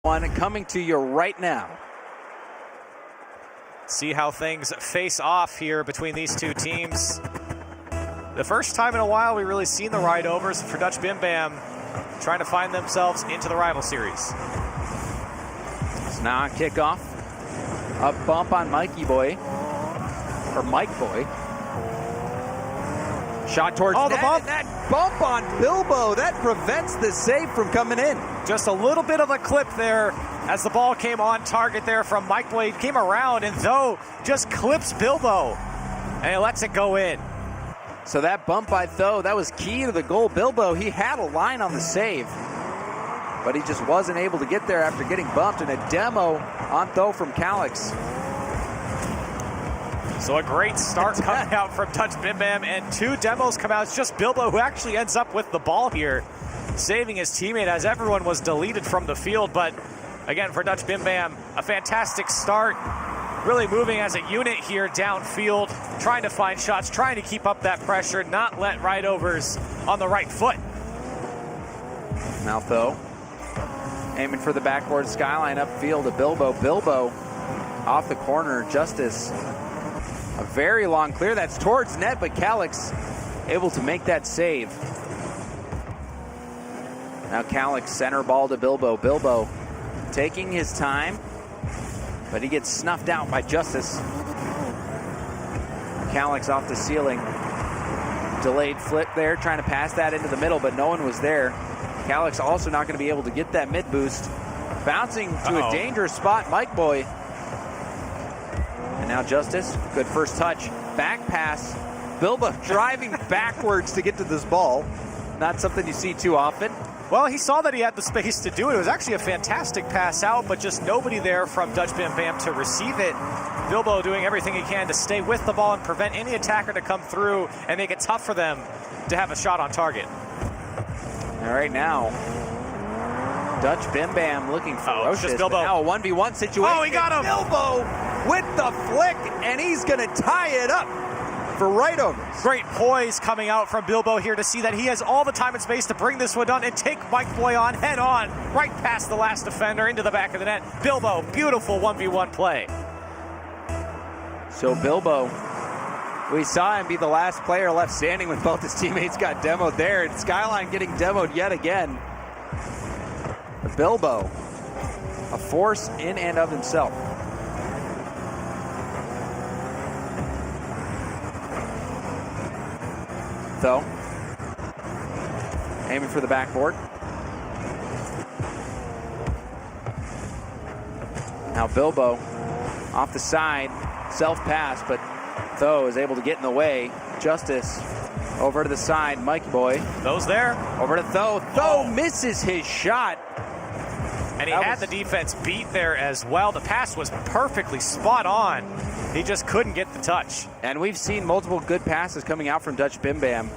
One coming to you right now. See how things face off here between these two teams. The first time in a while we really seen the Rightovers for Dutch Bim Bam trying to find themselves into the rival series. It's now a kickoff. Up bump on Mikey Boy. Or Mike Boy. Shot towards the bump. That bump on Bilbo, that prevents the save from coming in. Just a little bit of a clip there as the ball came on target there from Mike Boy. Came around and Tho just clips Bilbo and he lets it go in. So that bump by Tho, that was key to the goal. Bilbo, he had a line on the save, but he just wasn't able to get there after getting bumped, and a demo on Tho from Calix. So a great start coming out from Dutch Bim Bam, and two demos come out. It's just Bilbo who actually ends up with the ball here, saving his teammate as everyone was deleted from the field. But again, for Dutch Bim Bam, a fantastic start. Really moving as a unit here downfield, trying to find shots, trying to keep up that pressure, not let Rightovers on the right foot. Now Tho aiming for the backboard skyline upfield to Bilbo. Bilbo off the corner, Justice. A very long clear, that's towards net, but Calix able to make that save. Now Calix center ball to Bilbo. Bilbo taking his time, but he gets snuffed out by Justice. Calix off the ceiling. Delayed flip there, trying to pass that into the middle, but no one was there. Calix also not going to be able to get that mid boost. Bouncing to a dangerous spot, Mike Boy. And now Justice, good first touch. Back pass. Bilbo driving backwards to get to this ball. Not something you see too often. Well, he saw that he had the space to do it. It was actually a fantastic pass out, but just nobody there from Dutch Bim Bam to receive it. Bilbo doing everything he can to stay with the ball and prevent any attacker to come through and make it tough for them to have a shot on target. All right, now Dutch Bim Bam looking ferocious. Just Bilbo. Now a 1v1 situation. Oh, he got him. Bilbo with the flick, and he's going to tie it up for Rightovers. Great poise coming out from Bilbo here to see that he has all the time and space to bring this one done and take Mike Boy on head on, right past the last defender into the back of the net. Bilbo, beautiful 1v1 play. So Bilbo, we saw him be the last player left standing when both his teammates got demoed there, and Skyline getting demoed yet again. Bilbo, a force in and of himself. Tho aiming for the backboard. Now Bilbo off the side, self-pass, but Tho is able to get in the way. Justice over to the side, Mikey Boy. Tho's there. Over to Tho. Tho misses his shot. And he had the defense beat there as well. The pass was perfectly spot on. He just couldn't get the touch. And we've seen multiple good passes coming out from Dutch Bim Bam.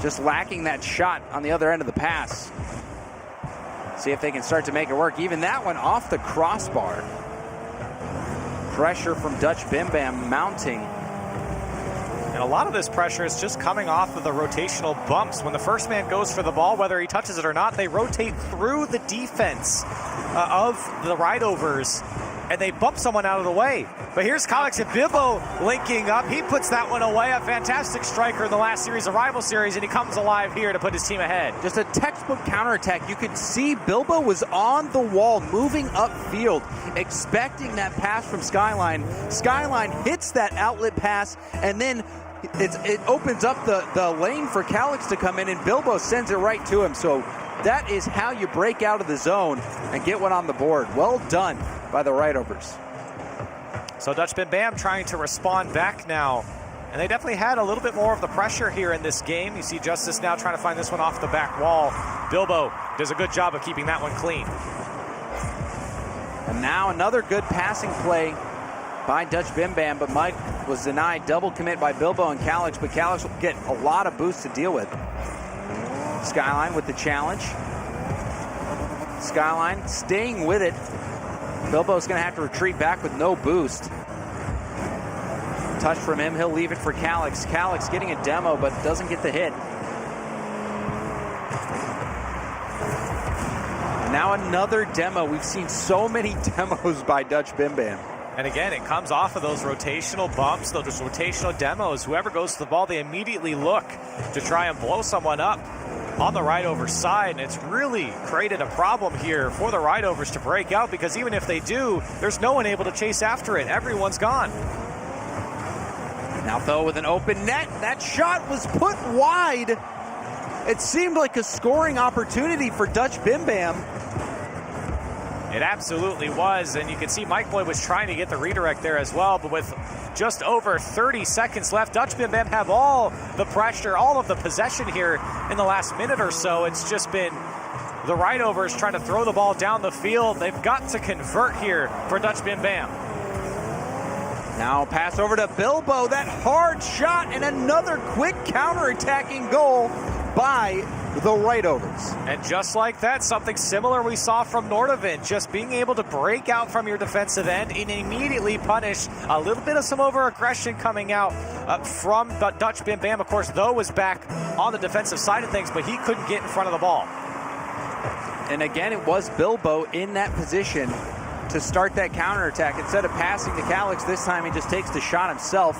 Just lacking that shot on the other end of the pass. See if they can start to make it work. Even that one off the crossbar. Pressure from Dutch Bim Bam mounting. And a lot of this pressure is just coming off of the rotational bumps. When the first man goes for the ball, whether he touches it or not, they rotate through the defense of the Rightovers, and they bump someone out of the way. But here's Calix and Bilbo linking up. He puts that one away. A fantastic striker in the last series, a rival series, and he comes alive here to put his team ahead. Just a textbook counterattack. You could see Bilbo was on the wall, moving upfield, expecting that pass from Skyline. Skyline hits that outlet pass, and then it opens up the lane for Calix to come in, and Bilbo sends it right to him. So that is how you break out of the zone and get one on the board. Well done by the Rightovers. So Dutch Bim Bam trying to respond back now. And they definitely had a little bit more of the pressure here in this game. You see Justice now trying to find this one off the back wall. Bilbo does a good job of keeping that one clean. And now another good passing play by Dutch Bim Bam, but Mike was denied. Double commit by Bilbo and Calix, but Calix will get a lot of boosts to deal with. Skyline with the challenge. Skyline staying with it. Bilbo's going to have to retreat back with no boost. Touch from him, he'll leave it for Calix. Calix getting a demo, but doesn't get the hit. Now another demo. We've seen so many demos by Dutch Bim Bam. And again, it comes off of those rotational bumps, those rotational demos. Whoever goes to the ball, they immediately look to try and blow someone up on the Rightovers side. And it's really created a problem here for the Rightovers to break out, because even if they do, there's no one able to chase after it. Everyone's gone. Now, though, with an open net, that shot was put wide. It seemed like a scoring opportunity for Dutch Bim Bam. It absolutely was, and you can see Mike Boy was trying to get the redirect there as well, but with just over 30 seconds left, Dutch Bim Bam have all the pressure, all of the possession here in the last minute or so. It's just been the Rightovers trying to throw the ball down the field. They've got to convert here for Dutch Bim Bam. Now pass over to Bilbo, that hard shot, and another quick counter-attacking goal by the Rightovers. And just like that, something similar we saw from Nordovin, just being able to break out from your defensive end and immediately punish a little bit of some over-aggression coming out from Dutch Bim Bam. Of course, though, was back on the defensive side of things, but he couldn't get in front of the ball. And again, it was Bilbo in that position to start that counterattack. Instead of passing to Calix, this time he just takes the shot himself.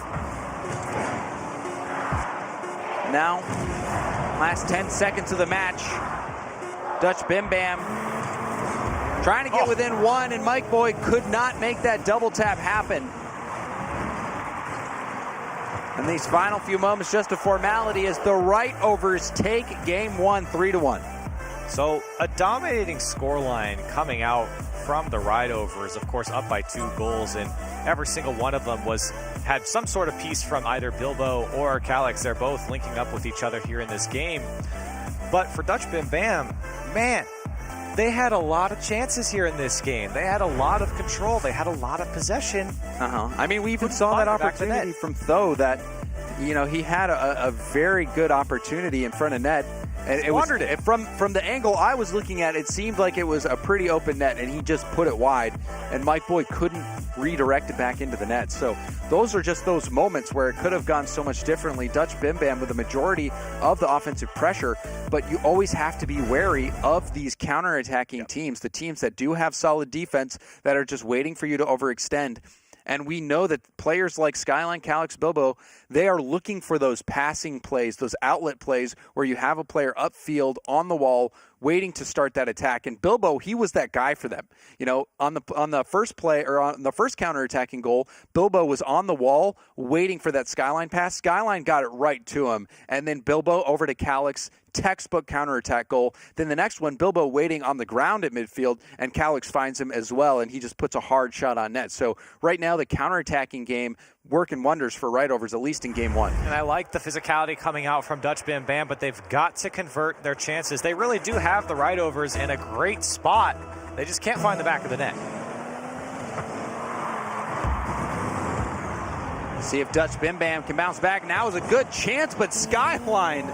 Now, last 10 seconds of the match, Dutch Bim Bam trying to get within one, and Mike Boy could not make that double tap happen. And these final few moments, just a formality, as the Rightovers take game one, 3-1. So a dominating scoreline coming out from the Rightovers, of course, up by 2 goals, and every single one of them had some sort of piece from either Bilbo or Calix. They're both linking up with each other here in this game. But for Dutch Bim Bam, man, they had a lot of chances here in this game. They had a lot of control. They had a lot of possession. I mean, we even saw that opportunity from Tho that, you know, he had a very good opportunity in front of net. And it was from the angle I was looking at, it seemed like it was a pretty open net, and he just put it wide, and Mike Boy couldn't redirect it back into the net. So those are just those moments where it could have gone so much differently. Dutch Bim Bam with the majority of the offensive pressure, but you always have to be wary of these counterattacking teams, the teams that do have solid defense that are just waiting for you to overextend. And we know that players like Skyline, Calix, Bilbo, they are looking for those passing plays, those outlet plays where you have a player upfield on the wall waiting to start that attack. And Bilbo, he was that guy for them. You know, on the first play, or on the first counterattacking goal, Bilbo was on the wall waiting for that Skyline pass. Skyline got it right to him. And then Bilbo over to Calix, textbook counterattack goal. Then the next one, Bilbo waiting on the ground at midfield, and Calix finds him as well, and he just puts a hard shot on net. So right now, the counterattacking game working wonders for Rightovers, at least in game one. And I like the physicality coming out from Dutch Bim Bam, but they've got to convert their chances. They really do have the Rightovers in a great spot. They just can't find the back of the net. See if Dutch Bim Bam can bounce back. Now is a good chance, but Skyline,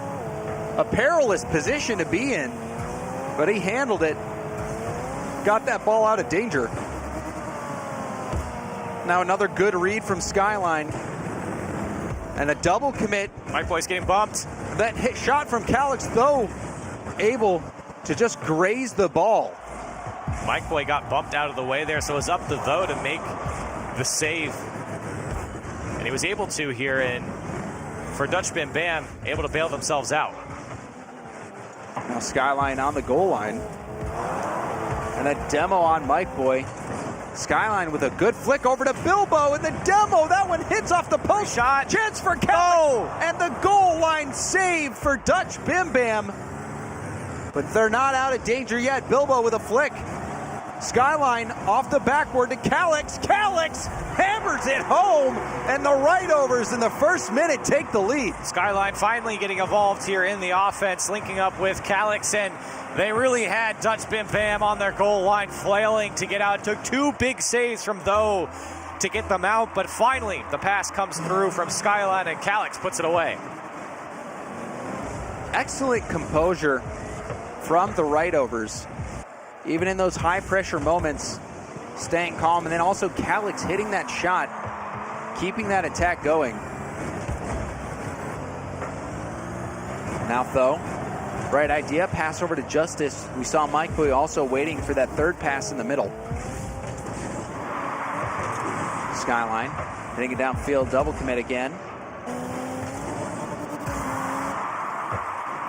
a perilous position to be in, but he handled it. Got that ball out of danger. Now another good read from Skyline. And a double commit. Mike Boy's getting bumped. That hit shot from Calix, though, able to just graze the ball. Mike Boy got bumped out of the way there, so it was up to Tho to make the save. And he was able to here, and for Dutch Bim Bam, able to bail themselves out. Now Skyline on the goal line. And a demo on Mike Boy. Skyline with a good flick over to Bilbo, and the demo, that one hits off the post. Shot. Chance for Calix, and the goal line save for Dutch Bim Bam. But they're not out of danger yet. Bilbo with a flick. Skyline off the backboard to Calix. Calix hammers it home, and the Rightovers in the first minute take the lead. Skyline finally getting involved here in the offense, linking up with Calix, and they really had Dutch Bim Bam on their goal line, flailing to get out. It took 2 big saves from Tho to get them out, but finally the pass comes through from Skyline, and Calix puts it away. Excellent composure from the Rightovers. Even in those high-pressure moments, staying calm. And then also Calix hitting that shot, keeping that attack going. Now, Tho Right idea, pass over to Justice. We saw Mike Boy also waiting for that third pass in the middle. Skyline, hitting it downfield, double commit again.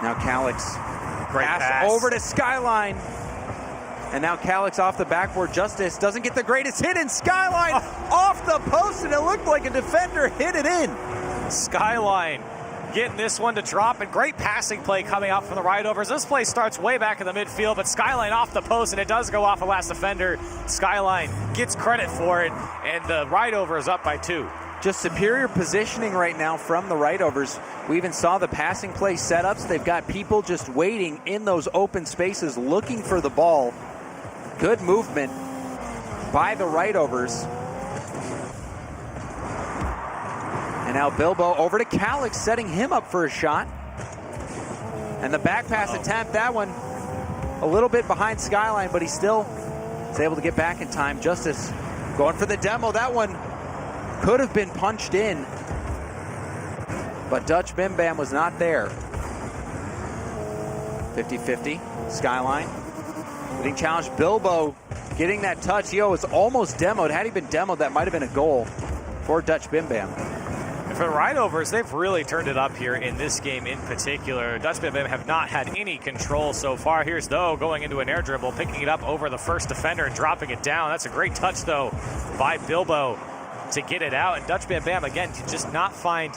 Now Calix, Great pass over to Skyline. And now Calix off the backboard. Justice doesn't get the greatest hit, and Skyline off the post, and it looked like a defender hit it in. Skyline getting this one to drop, and great passing play coming out from the Rightovers. This play starts way back in the midfield, but Skyline off the post, and it does go off the last defender. Skyline gets credit for it, and the Rightovers up by 2. Just superior positioning right now from the Rightovers. We even saw the passing play setups. They've got people just waiting in those open spaces looking for the ball. Good movement by the Rightovers. And now Bilbo over to Calix, setting him up for a shot. And the back pass attempt, that one a little bit behind Skyline, but he still is able to get back in time. Justice going for the demo. That one could have been punched in, but Dutch Bim Bam was not there. 50-50, Skyline. Getting challenged, Bilbo getting that touch. He was almost demoed. Had he been demoed, that might have been a goal for Dutch Bim Bam. For the Rightovers, they've really turned it up here in this game in particular. Dutch Bim Bam have not had any control so far. Here's Though going into an air dribble, picking it up over the first defender and dropping it down. That's a great touch, though, by Bilbo to get it out. And Dutch Bim Bam, again, to just not find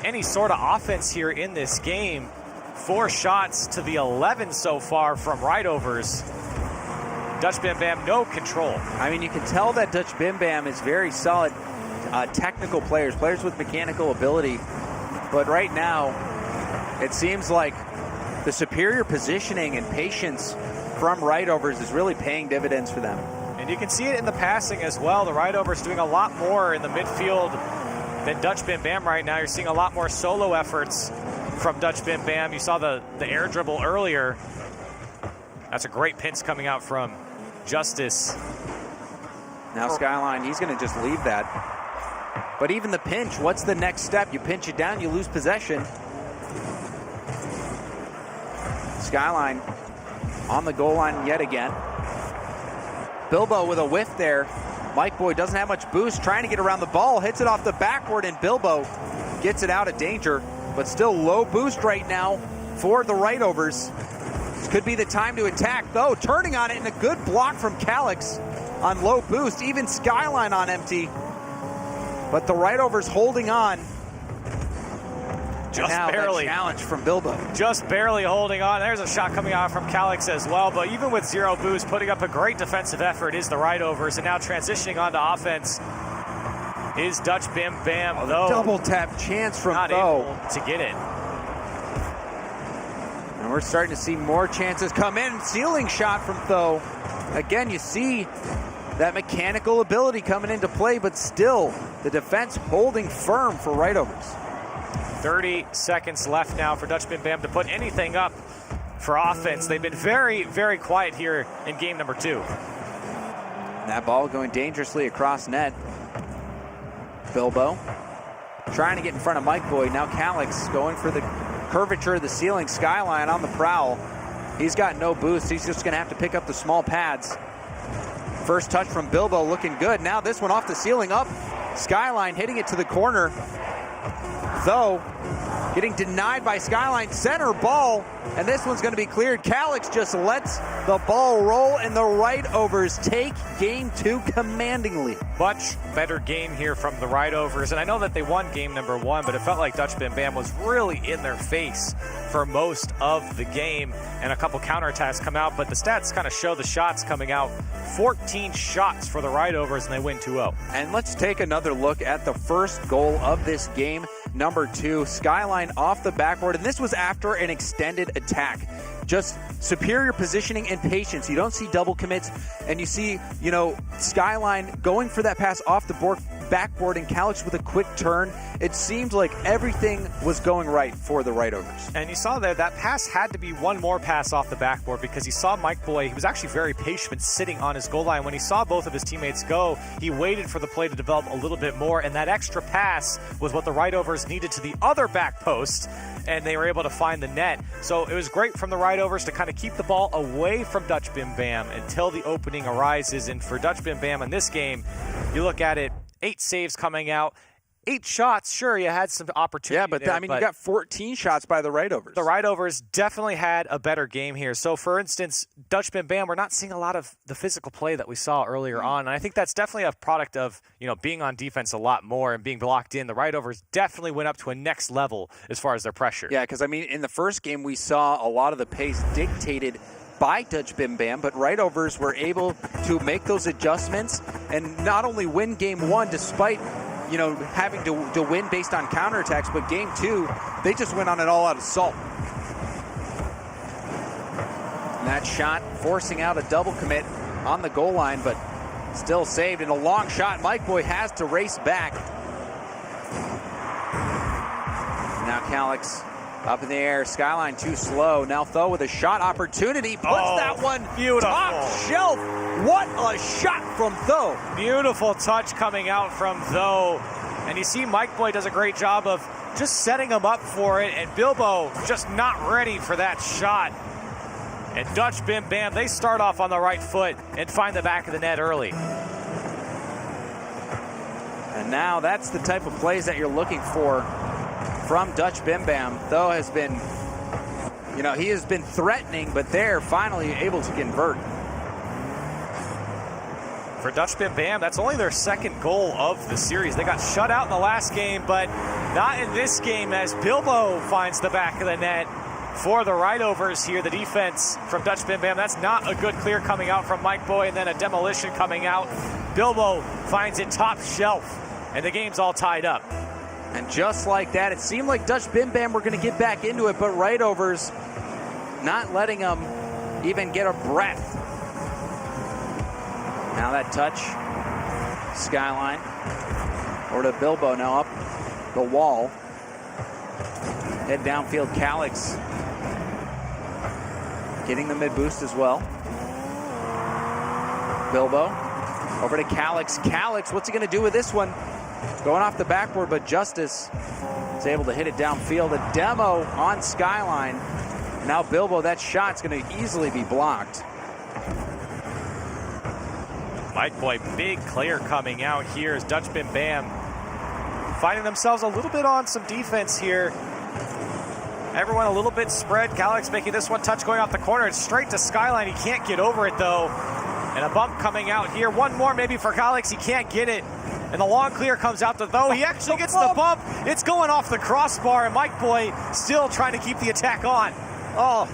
any sort of offense here in this game. 4 shots to the 11 so far from Rightovers. Dutch Bim Bam, no control. I mean, you can tell that Dutch Bim Bam is very solid technical players with mechanical ability. But right now, it seems like the superior positioning and patience from Rightovers is really paying dividends for them. And you can see it in the passing as well. The Rightovers doing a lot more in the midfield than Dutch Bim Bam right now. You're seeing a lot more solo efforts from Dutch Bim Bam. You saw the air dribble earlier. That's a great pinch coming out from Justice. Now Skyline, he's going to just leave that. But even the pinch, what's the next step? You pinch it down, you lose possession. Skyline on the goal line yet again. Bilbo with a whiff there. Mike Boy doesn't have much boost, trying to get around the ball, hits it off the backboard, and Bilbo gets it out of danger. But still low boost right now for the Rightovers. This could be the time to attack, though. Turning on it, and a good block from Calix on low boost. Even Skyline on empty. But the Rightovers holding on. Just now barely. That challenge from Bilbo. Just barely holding on. There's a shot coming out from Calix as well. But even with 0 boost, putting up a great defensive effort is the Rightovers. And now transitioning onto offense is Dutch Bim Bam, though. Double tap chance from not Though. able to get it. And we're starting to see more chances come in. Ceiling shot from Though. Again, you see that mechanical ability coming into play, but still the defense holding firm for Rightovers. 30 seconds left now for Dutch Bim Bam to put anything up for offense. They've been very, very quiet here in game number 2. That ball going dangerously across net. Bilbo trying to get in front of Mike Boy. Now Calix going for the curvature of the ceiling. Skyline on the prowl. He's got no boost. He's just going to have to pick up the small pads. First touch from Bilbo looking good. Now this one off the ceiling up. Skyline hitting it to the corner. Though getting denied by Skyline. Center ball, and this one's going to be cleared. Calix just lets the ball roll, and the Rightovers take game 2 commandingly. Much better game here from the Rightovers, and I know that they won game number 1, but it felt like Dutch Bim Bam was really in their face for most of the game, and a couple counterattacks come out, but the stats kind of show the shots coming out. 14 shots for the Rightovers, and they win 2-0. And let's take another look at the first goal of this game, number 2. Skyline off the backboard, and this was after an extended attack. Just superior positioning and patience. You don't see double commits, and you see, Skyline going for that pass off the backboard, and Calix with a quick turn. It seemed like everything was going right for the Rightovers. And you saw there that pass had to be one more pass off the backboard because he saw Mike Boy. He was actually very patient sitting on his goal line. When he saw both of his teammates go, he waited for the play to develop a little bit more, and that extra pass was what the Rightovers needed to the other back post, and they were able to find the net. So it was great from the Rightovers to kind of keep the ball away from Dutch Bim Bam until the opening arises. And for Dutch Bim Bam in this game, you look at it, 8 saves coming out, 8 shots. Sure, you had some opportunity. Yeah, but you got 14 shots by the Rightovers. The Rightovers definitely had a better game here. So, for instance, Dutch Bim Bam, we're not seeing a lot of the physical play that we saw earlier on. And I think that's definitely a product of, being on defense a lot more and being blocked in. The Rightovers definitely went up to a next level as far as their pressure. Yeah, because, in the first game, we saw a lot of the pace dictated by Dutch Bim Bam, but Rightovers were able to make those adjustments and not only win game 1 despite having to win based on counterattacks, but game 2, they just went on an all-out assault. And that shot forcing out a double commit on the goal line, but still saved. And a long shot, Mike Boy has to race back. Now Calix up in the air, Skyline too slow. Now Tho with a shot opportunity, puts that one beautiful. Top shelf. What a shot from Tho. Beautiful touch coming out from Tho. And you see Mike Boy does a great job of just setting him up for it, and Bilbo just not ready for that shot. And Dutch Bim Bam, they start off on the right foot and find the back of the net early. And now that's the type of plays that you're looking for from Dutch Bim Bam. Tho has been, he has been threatening, but they're finally able to convert. For Dutch Bim Bam, that's only their second goal of the series. They got shut out in the last game, but not in this game as Bilbo finds the back of the net for the Rightovers here. The defense from Dutch Bim Bam, that's not a good clear coming out from Mike Boy, and then a demolition coming out. Bilbo finds it top shelf, and the game's all tied up. And just like that, it seemed like Dutch Bim Bam were going to get back into it, but Rightovers not letting them even get a breath. Now that touch, Skyline, over to Bilbo now up the wall. Head downfield, Calix getting the mid-boost as well. Bilbo over to Calix. Calix, what's he going to do with this one? Going off the backboard, but Justice is able to hit it downfield. A demo on Skyline. Now Bilbo, that shot's going to easily be blocked. Mike Boy, big clear coming out here as Dutch Bim Bam finding themselves a little bit on some defense here. Everyone a little bit spread. Calix making this one touch going off the corner. It's straight to Skyline. He can't get over it though. And a bump coming out here. One more maybe for Calix. He can't get it. And the long clear comes out to Tho. He actually gets the bump. It's going off the crossbar, and Mike Boy still trying to keep the attack on. Oh,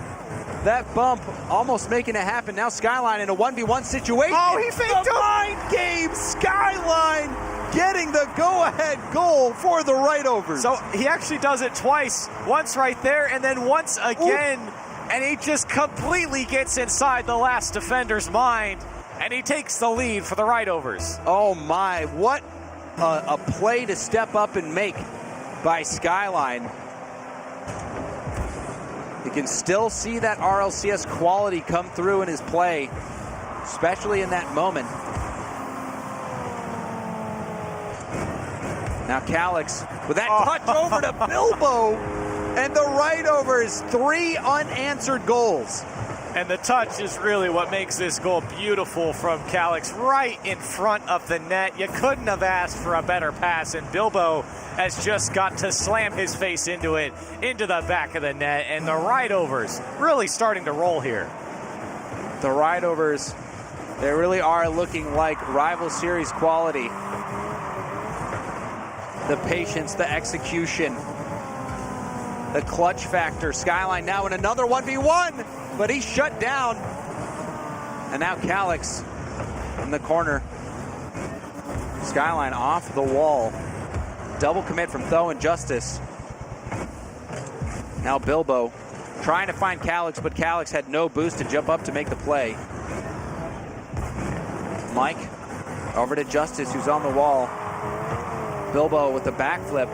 that bump almost making it happen. Now Skyline in a 1v1 situation. Oh, he faked the mind game. Skyline getting the go-ahead goal for the Rightovers. So he actually does it twice. Once right there, and then once again. Ooh. And he just completely gets inside the last defender's mind. And he takes the lead for the Rightovers. Oh my, what a play to step up and make by Skyline. You can still see that RLCS quality come through in his play, especially in that moment. Now Calix with that touch over to Bilbo, and the Rightovers 3 unanswered goals. And the touch is really what makes this goal beautiful from Calix, right in front of the net. You couldn't have asked for a better pass, and Bilbo has just got to slam his face into it, into the back of the net, and the Rightovers really starting to roll here. The Rightovers, they really are looking like rival series quality. The patience, the execution, the clutch factor. Skyline now in another 1v1. But he's shut down. And now Calix in the corner. Skyline off the wall. Double commit from Tho and Justice. Now Bilbo trying to find Calix, but Calix had no boost to jump up to make the play. Mike over to Justice, who's on the wall. Bilbo with the backflip.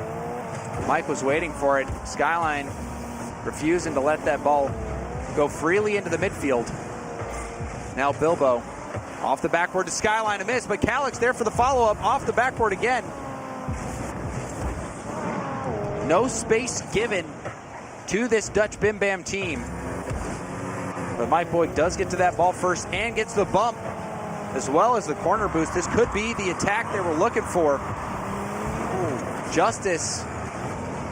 Mike was waiting for it. Skyline refusing to let that ball go freely into the midfield. Now Bilbo off the backboard to Skyline, a miss, but Calix there for the follow-up, off the backboard again. No space given to this Dutch Bim Bam team. But Mike Boyd does get to that ball first and gets the bump, as well as the corner boost. This could be the attack they were looking for. Ooh, Justice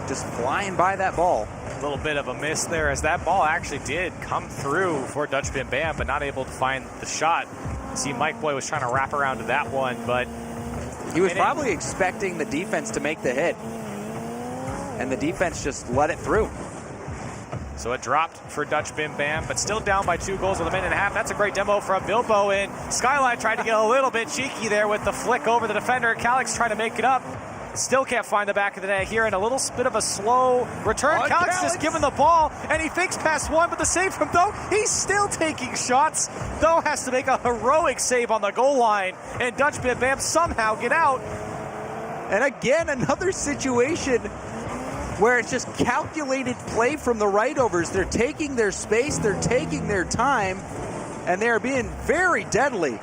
just flying by that ball. A little bit of a miss there, as that ball actually did come through for Dutch Bim Bam, but not able to find the shot. See, Mike Boyd was trying to wrap around to that one, but he was probably expecting the defense to make the hit, and the defense just let it through. So it dropped for Dutch Bim Bam, but still down by 2 goals with a minute and a half. That's a great demo from Bilbo, and Skyline tried to get a little bit cheeky there with the flick over the defender. Calix trying to make it up. Still can't find the back of the net here, and a little bit of a slow return. Calix just given the ball, and he thinks past one, but the save from Doe, he's still taking shots. Doe has to make a heroic save on the goal line, and Dutch Bim Bam somehow get out. And again, another situation where it's just calculated play from the Rightovers. They're taking their space, they're taking their time, and they're being very deadly.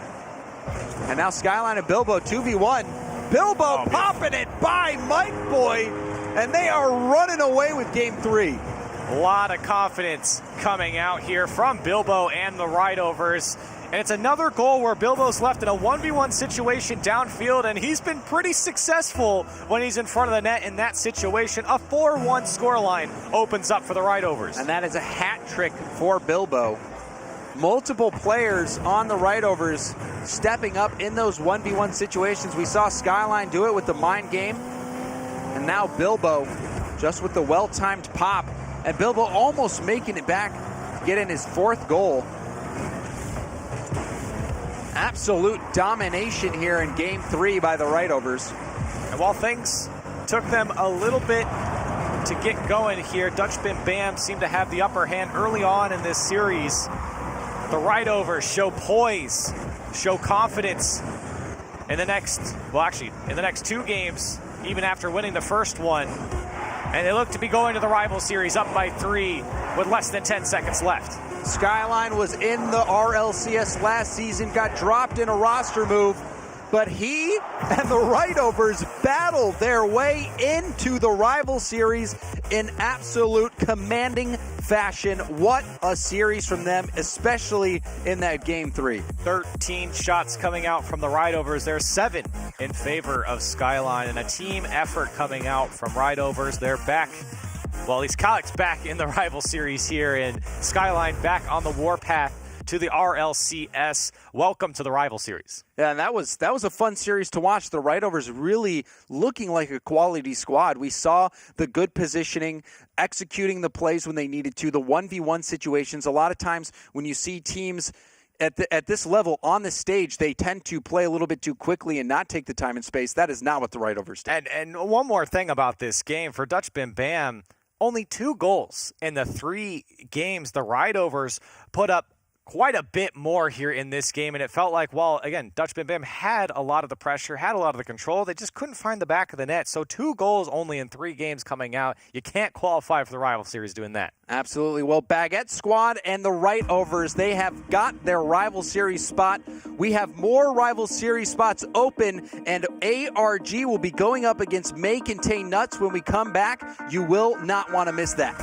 And now Skyline and Bilbo 2v1. Bilbo popping it by Mike Boyd, and they are running away with game 3. A lot of confidence coming out here from Bilbo and the Rightovers. And it's another goal where Bilbo's left in a 1v1 situation downfield, and he's been pretty successful when he's in front of the net in that situation. A 4-1 scoreline opens up for the Rightovers. And that is a hat trick for Bilbo. Multiple players on the Rightovers stepping up in those 1v1 situations. We saw Skyline do it with the mind game, and now Bilbo just with the well-timed pop, and Bilbo almost making it back, getting his 4th goal. Absolute domination here in game 3 by the Rightovers. And while things took them a little bit to get going here, Dutch Bim Bam seemed to have the upper hand early on in this series. The Rightovers show poise, show confidence in the next 2 games, even after winning the first one. And they look to be going to the rival series up by 3 with less than 10 seconds left. Skyline was in the RLCS last season, got dropped in a roster move, but he and the Rightovers battled their way into the rival series in absolute commanding fashion. What a series from them, especially in that game 3. 13 shots coming out from the Rightovers. There's 7 in favor of Skyline, and a team effort coming out from Rightovers. They're back. Well, at least Calix back in the rival series here, and Skyline back on the warpath to the RLCS. Welcome to the rival series. Yeah, and that was a fun series to watch. The Rightovers really looking like a quality squad. We saw the good positioning, executing the plays when they needed to, the 1v1 situations. A lot of times when you see teams at this level on the stage, they tend to play a little bit too quickly and not take the time and space. That is not what the Rightovers did. And one more thing about this game, for Dutch Bim Bam, only 2 goals in the 3 games. The Rightovers put up quite a bit more here in this game, and it felt like, well, again, Dutch Bim Bam had a lot of the pressure, had a lot of the control. They just couldn't find the back of the net. So 2 goals only in 3 games coming out. You can't qualify for the rival series doing that. Absolutely. Well, Baguette Squad and the Rightovers, they have got their rival series spot. We have more rival series spots open, and ARG will be going up against May Contain Nuts when we come back. You will not want to miss that.